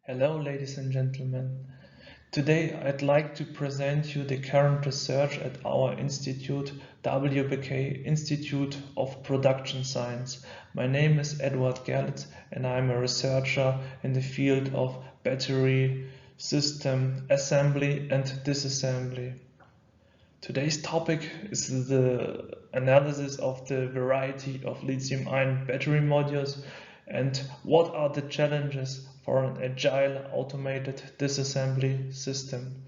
Hello, ladies and gentlemen. Today I'd like to present you the current research at our institute, WBK Institute of Production Science. My name is Eduard Gerlitz and I'm a researcher in the field of battery system assembly and disassembly. Today's topic is the analysis of the variety of lithium-ion battery modules and what are the challenges for an agile automated disassembly system.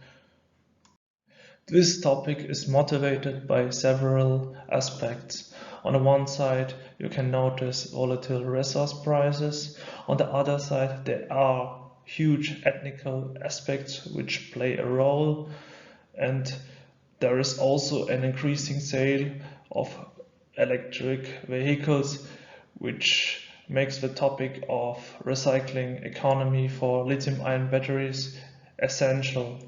This topic is motivated by several aspects. On the one side, you can notice volatile resource prices. On the other side, there are huge technical aspects which play a role, and there is also an increasing sale of electric vehicles, which makes the topic of recycling economy for lithium-ion batteries essential.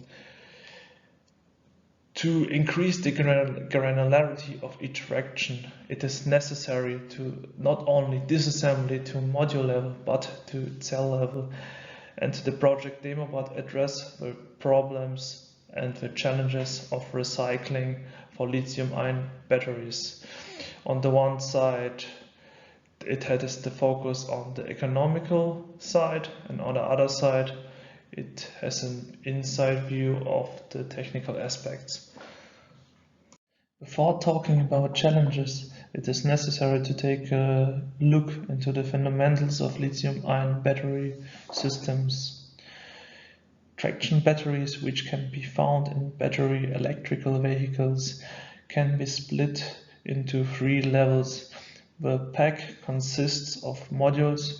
To increase the granularity of each fraction, it is necessary to not only disassembly to module level, but to cell level. And the project demo board address the problems and the challenges of recycling for lithium-ion batteries. On the one side, it has the focus on the economical side, and on the other side, it has an inside view of the technical aspects. Before talking about challenges, it is necessary to take a look into the fundamentals of lithium-ion battery systems. Traction batteries, which can be found in battery electrical vehicles, can be split into three levels. The pack consists of modules,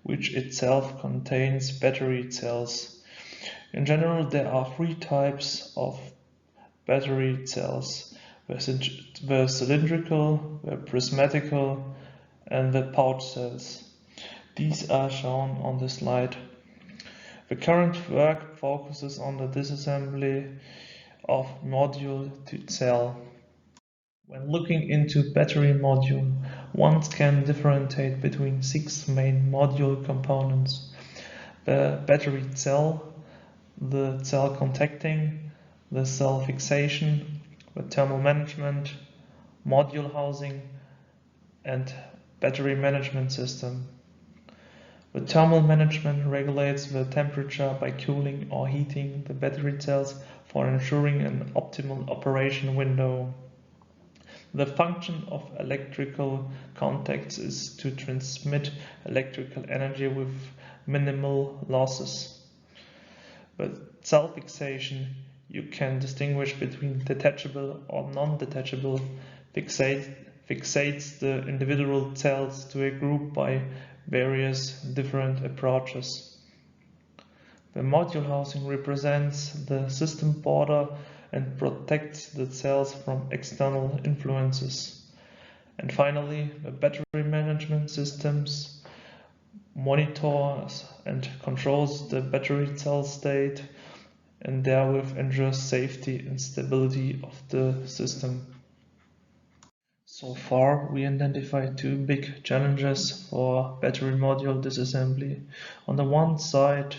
which itself contains battery cells. In general, there are three types of battery cells: the cylindrical, the prismatical, and the pouch cells. These are shown on the slide. The current work focuses on the disassembly of module to cell. When looking into battery module, one can differentiate between 6 main module components: the battery cell, the cell contacting, the cell fixation, the thermal management, module housing, and battery management system. The thermal management regulates the temperature by cooling or heating the battery cells for ensuring an optimal operation window. The function of electrical contacts is to transmit electrical energy with minimal losses. With cell fixation, you can distinguish between detachable or non-detachable. Fixates the individual cells to a group by various different approaches. The module housing represents the system border and protects the cells from external influences. And finally, the battery management systems monitors and controls the battery cell state and therewith ensures safety and stability of the system. So far, we identified two big challenges for battery module disassembly. On the one side,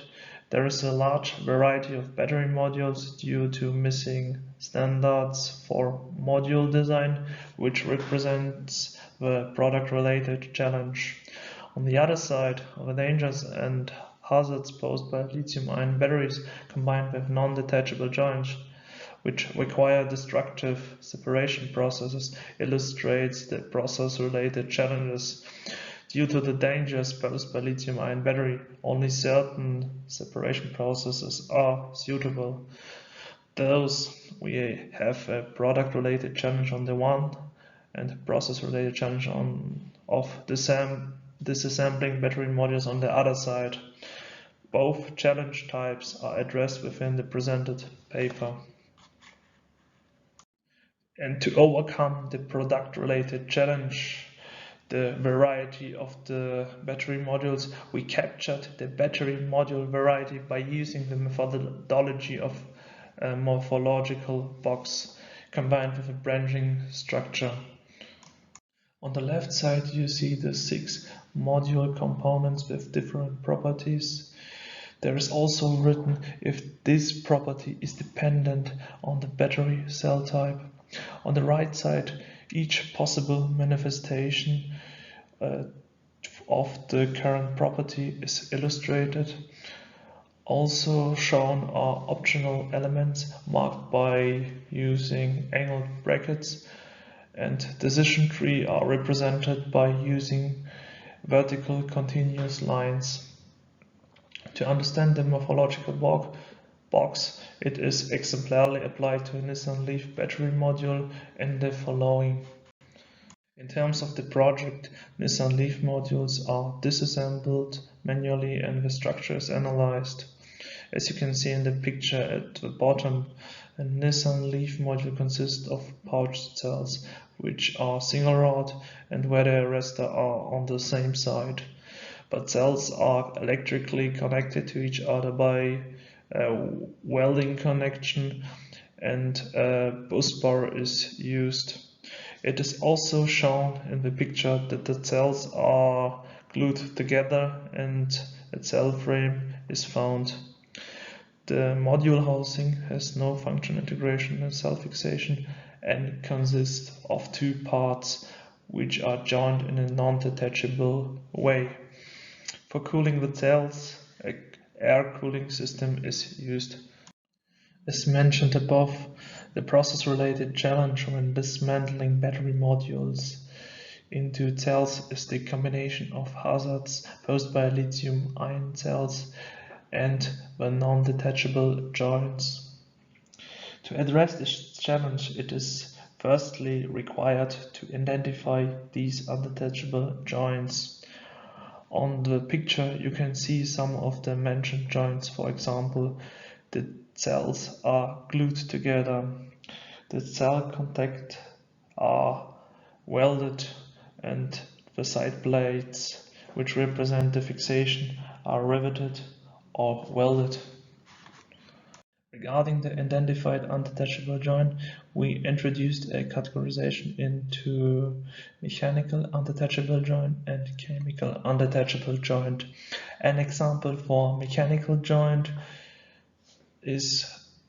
there is a large variety of battery modules due to missing standards for module design, which represents the product-related challenge. On the other side, the dangers and hazards posed by lithium-ion batteries combined with non-detachable joints, which require destructive separation processes, illustrates the process-related challenges. Due to the dangers posed by lithium-ion battery, only certain separation processes are suitable. Thus, we have a product-related challenge on the one and a process-related challenge of disassembling battery modules on the other side. Both challenge types are addressed within the presented paper. And to overcome the product-related challenge, the variety of the battery modules, we captured the battery module variety by using the methodology of a morphological box combined with a branching structure. On the left side, you see the 6 module components with different properties. There is also written if this property is dependent on the battery cell type. On the right side, each possible manifestation of the current property is illustrated. Also shown are optional elements marked by using angled brackets, and decision trees are represented by using vertical continuous lines. To understand the morphological box, it is exemplarily applied to a Nissan Leaf battery module in the following. In terms of the project, Nissan Leaf modules are disassembled manually and the structure is analyzed. As you can see in the picture at the bottom, a Nissan Leaf module consists of pouched cells, which are single rod and where the arrestor are on the same side. But cells are electrically connected to each other by a welding connection, and a bus bar is used. It is also shown in the picture that the cells are glued together and a cell frame is found. The module housing has no function integration and cell fixation and consists of two parts which are joined in a non-detachable way. For cooling the cells, an air cooling system is used. As mentioned above, the process-related challenge when dismantling battery modules into cells is the combination of hazards posed by lithium-ion cells and the non-detachable joints. To address this challenge, it is firstly required to identify these undetachable joints. On the picture you can see some of the mentioned joints. For example, the cells are glued together, the cell contacts are welded, and the side plates which represent the fixation are riveted or welded. Regarding the identified undetachable joint, we introduced a categorization into mechanical undetachable joint and chemical undetachable joint. An example for mechanical joint is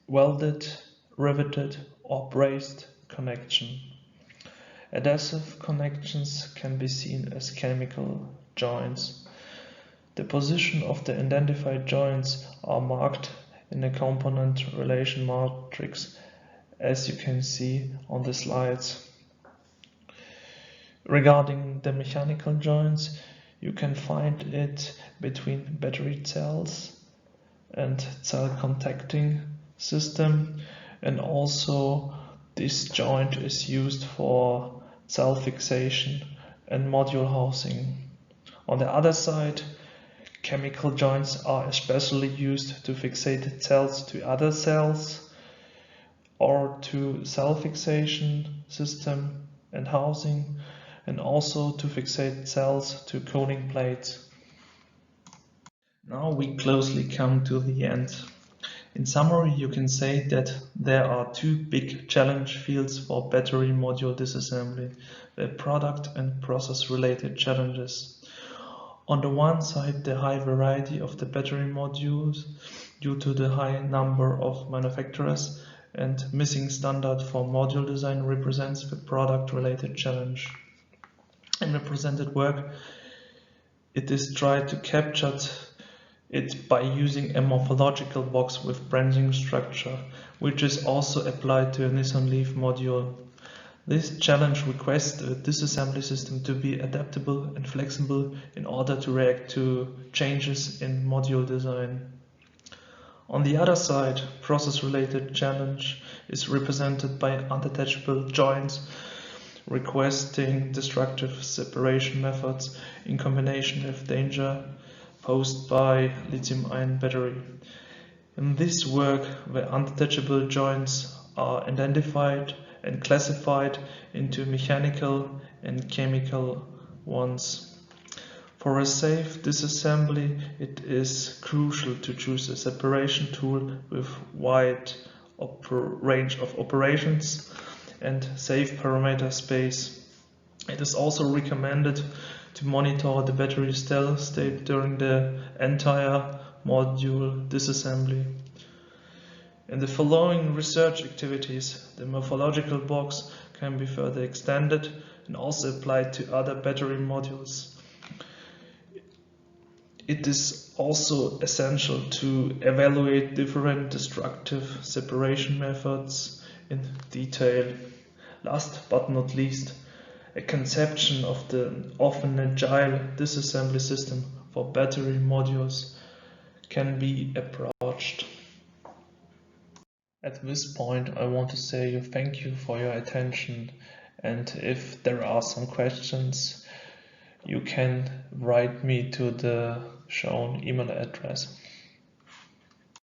welded, riveted or braced connection. Adhesive connections can be seen as chemical joints. The position of the identified joints are marked in a component relation matrix, as you can see on the slides. Regarding the mechanical joints, you can find it between battery cells and cell contacting system, and also this joint is used for cell fixation and module housing. On the other side, chemical joints are especially used to fixate cells to other cells or to cell fixation system and housing, and also to fixate cells to cooling plates. Now we closely come to the end. In summary, you can say that there are two big challenge fields for battery module disassembly: the product and process related challenges. On the one side, the high variety of the battery modules due to the high number of manufacturers and missing standard for module design represents the product related challenge. In the presented work, it is tried to capture it by using a morphological box with branching structure, which is also applied to a Nissan Leaf module. This challenge requests the disassembly system to be adaptable and flexible in order to react to changes in module design. On the other side, process-related challenge is represented by undetachable joints requesting destructive separation methods in combination with danger posed by lithium-ion battery. In this work, the undetachable joints are identified and classified into mechanical and chemical ones. For a safe disassembly, it is crucial to choose a separation tool with wide range of operations and safe parameter space. It is also recommended to monitor the battery cell state during the entire module disassembly. In the following research activities, the morphological box can be further extended and also applied to other battery modules. It is also essential to evaluate different destructive separation methods in detail. Last but not least, a conception of an agile disassembly system for battery modules can be approached. At this point, I want to say thank you for your attention, and if there are some questions, you can write me to the shown email address.